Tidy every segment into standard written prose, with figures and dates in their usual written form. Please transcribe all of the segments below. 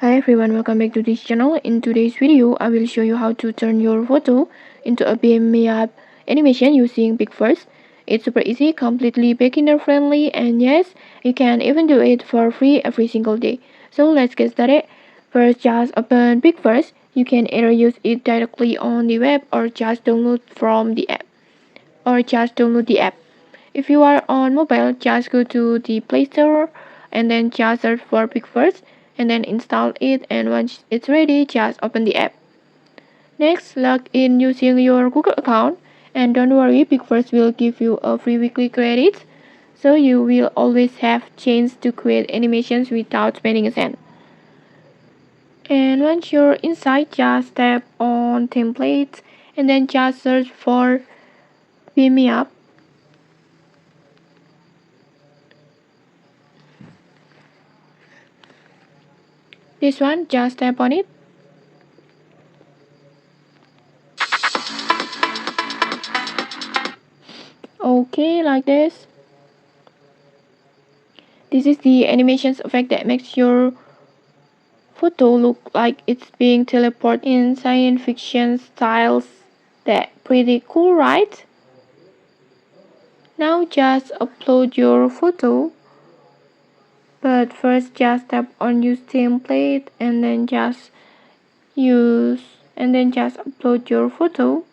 Hi everyone, welcome back to this channel. In today's video, I will show you how to turn your photo into a BMAP animation using PixVerse. It's super easy, completely beginner friendly, and yes, you can even do it for free every single day. So let's get started. First, just open PixVerse. You can either use it directly on the web or just download the app. If you are on mobile, just go to the Play Store and then just search for PixVerse and then install it, and once it's ready, just open the app. Next, log in using your Google account, and don't worry, PixVerse will give you a free weekly credit, so you will always have chance to create animations without spending a cent. And once you're inside, just tap on templates and then just search for Beam Me Up. This one, just tap on it. Okay, like this. This is the animations effect that makes your photo look like it's being teleported in science fiction styles. That pretty cool, right? Now just upload your photo. But first just tap on use template and then just upload your photo.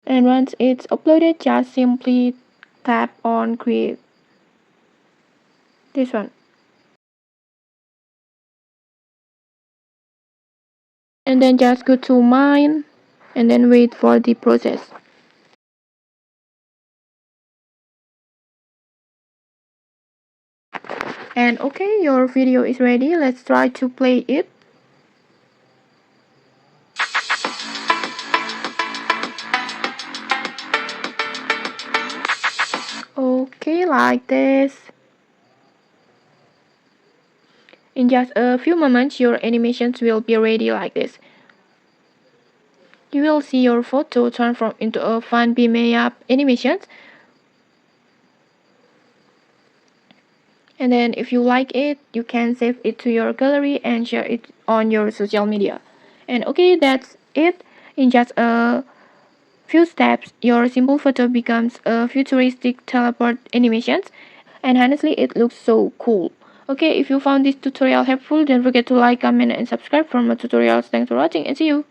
And once it's uploaded, just simply tap on create. This one. And then just go to mine and then wait for the process. And okay, your video is ready. Let's try to play it. Okay, like this. In just a few moments, your animations will be ready like this. You will see your photo turn into a fun B-Map animations. And then if you like it, you can save it to your gallery and share it on your social media. And okay, that's it. In just a few steps, your simple photo becomes a futuristic teleport animations. And honestly, it looks so cool. Okay, if you found this tutorial helpful, don't forget to like, comment, and subscribe for more tutorials. Thanks for watching and see you.